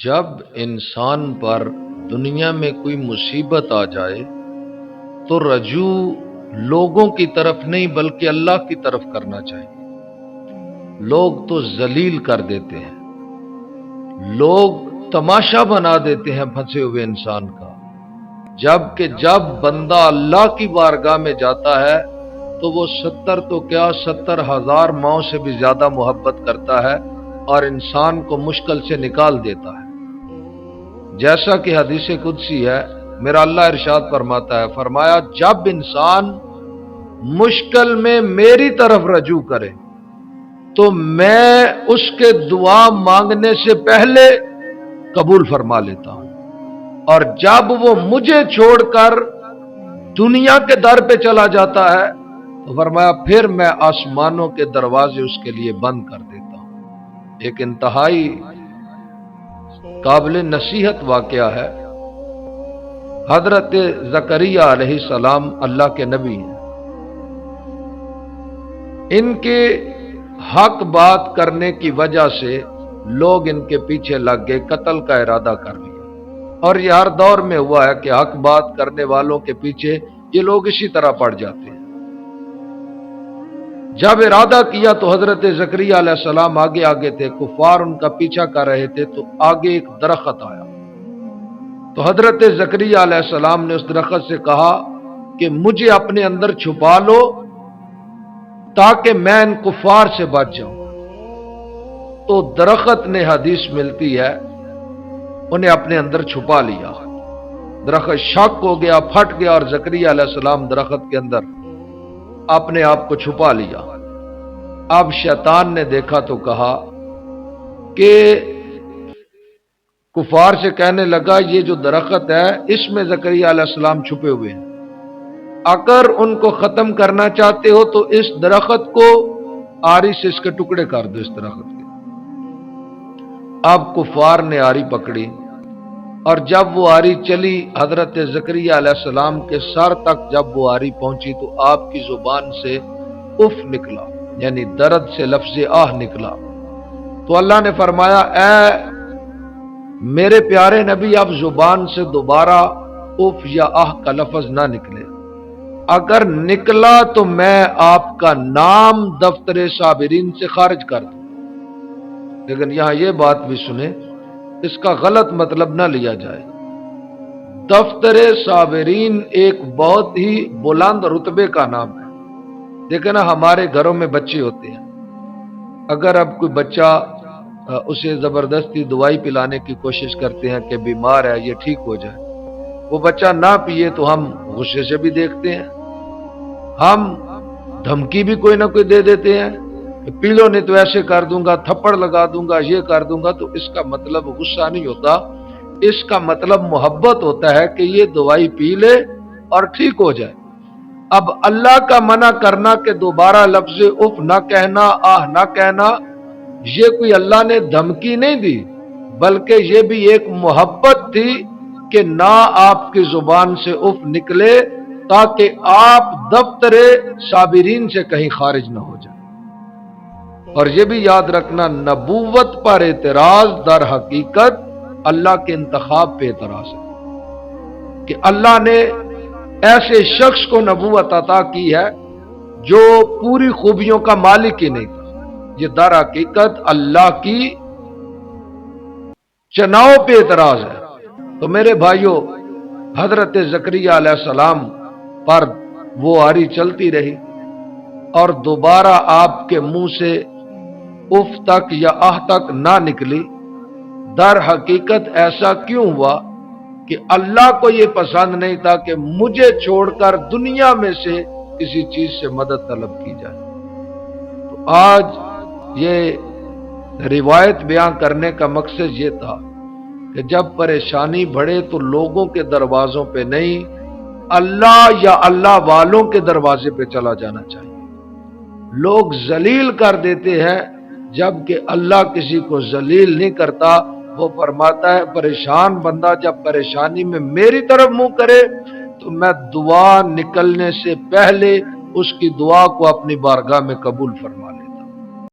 جب انسان پر دنیا میں کوئی مصیبت آ جائے تو رجوع لوگوں کی طرف نہیں بلکہ اللہ کی طرف کرنا چاہیے۔ لوگ تو ذلیل کر دیتے ہیں، لوگ تماشا بنا دیتے ہیں پھنسے ہوئے انسان کا، جب بندہ اللہ کی بارگاہ میں جاتا ہے تو وہ 70 تو کیا 70,000 ماؤں سے بھی زیادہ محبت کرتا ہے اور انسان کو مشکل سے نکال دیتا ہے۔ جیسا کہ حدیث قدسی ہے، میرا اللہ ارشاد فرماتا ہے، فرمایا جب انسان مشکل میں میری طرف رجوع کرے تو میں اس کے دعا مانگنے سے پہلے قبول فرما لیتا ہوں، اور جب وہ مجھے چھوڑ کر دنیا کے در پہ چلا جاتا ہے تو فرمایا پھر میں آسمانوں کے دروازے اس کے لیے بند کر دیتا ہوں۔ ایک انتہائی قابل نصیحت واقعہ ہے۔ حضرت زکریا علیہ السلام اللہ کے نبی ہیں، ان کے حق بات کرنے کی وجہ سے لوگ ان کے پیچھے لگ گئے، قتل کا ارادہ کر لیا، اور یہ ہر دور میں ہوا ہے کہ حق بات کرنے والوں کے پیچھے یہ لوگ اسی طرح پڑ جاتے ہیں۔ جب ارادہ کیا تو حضرت زکریا علیہ السلام آگے آگے تھے، کفار ان کا پیچھا کر رہے تھے، تو آگے ایک درخت آیا تو حضرت زکریا علیہ السلام نے اس درخت سے کہا کہ مجھے اپنے اندر چھپا لو تاکہ میں ان کفار سے بچ جاؤں۔ تو درخت نے، حدیث ملتی ہے، انہیں اپنے اندر چھپا لیا۔ درخت شک ہو گیا، پھٹ گیا، اور زکریا علیہ السلام درخت کے اندر اپنے آپ کو چھپا لیا۔ اب شیطان نے دیکھا تو کہا کہ کفار سے کہنے لگا یہ جو درخت ہے اس میں زکریا علیہ السلام چھپے ہوئے ہیں، اگر ان کو ختم کرنا چاہتے ہو تو اس درخت کو آری سے اس کے ٹکڑے کر دو، اس درخت کے۔ اب کفار نے آری پکڑی، اور جب وہ آری چلی حضرت زکریا علیہ السلام کے سر تک جب وہ آری پہنچی تو آپ کی زبان سے اف نکلا، یعنی درد سے لفظ آہ نکلا۔ تو اللہ نے فرمایا اے میرے پیارے نبی، اب زبان سے دوبارہ اف یا آہ کا لفظ نہ نکلے، اگر نکلا تو میں آپ کا نام دفتر صابرین سے خارج کر دوں۔ لیکن یہاں یہ بات بھی سنیں، اس کا غلط مطلب نہ لیا جائے۔ دفتر صابرین ایک بہت ہی بلند رتبے کا نام ہے۔ دیکھیں نا، ہمارے گھروں میں بچے ہوتے ہیں، اگر اب کوئی بچہ اسے زبردستی دوائی پلانے کی کوشش کرتے ہیں کہ بیمار ہے یہ ٹھیک ہو جائے، وہ بچہ نہ پیے تو ہم غصے سے بھی دیکھتے ہیں، ہم دھمکی بھی کوئی نہ کوئی دے دیتے ہیں کہ پی لو نہیں تو ایسے کر دوں گا، تھپڑ لگا دوں گا، یہ کر دوں گا۔ تو اس کا مطلب غصہ نہیں ہوتا، اس کا مطلب محبت ہوتا ہے کہ یہ دوائی پی لے اور ٹھیک ہو جائے۔ اب اللہ کا منع کرنا کہ دوبارہ لفظ اف نہ کہنا، آہ نہ کہنا، یہ کوئی اللہ نے دھمکی نہیں دی، بلکہ یہ بھی ایک محبت تھی کہ نہ آپ کی زبان سے اف نکلے تاکہ آپ دفتر صابرین سے کہیں خارج نہ ہو جائے۔ اور یہ بھی یاد رکھنا، نبوت پر اعتراض در حقیقت اللہ کے انتخاب پہ اعتراض ہے، کہ اللہ نے ایسے شخص کو نبوت عطا کی ہے جو پوری خوبیوں کا مالک ہی نہیں تھا۔ یہ در حقیقت اللہ کی چناؤ پہ اعتراض ہے۔ تو میرے بھائیوں، حضرت زکریا علیہ السلام پر وہ آری چلتی رہی اور دوبارہ آپ کے منہ سے اف تک یا آہ تک نہ نکلی۔ در حقیقت ایسا کیوں ہوا کہ اللہ کو یہ پسند نہیں تھا کہ مجھے چھوڑ کر دنیا میں سے کسی چیز سے مدد طلب کی جائے۔ تو آج یہ روایت بیان کرنے کا مقصد یہ تھا کہ جب پریشانی بڑھے تو لوگوں کے دروازوں پہ نہیں، اللہ یا اللہ والوں کے دروازے پہ چلا جانا چاہیے۔ لوگ ذلیل کر دیتے ہیں جبکہ اللہ کسی کو ذلیل نہیں کرتا۔ وہ فرماتا ہے پریشان بندہ جب پریشانی میں میری طرف منہ کرے تو میں دعا نکلنے سے پہلے اس کی دعا کو اپنی بارگاہ میں قبول فرما لیتا ہوں۔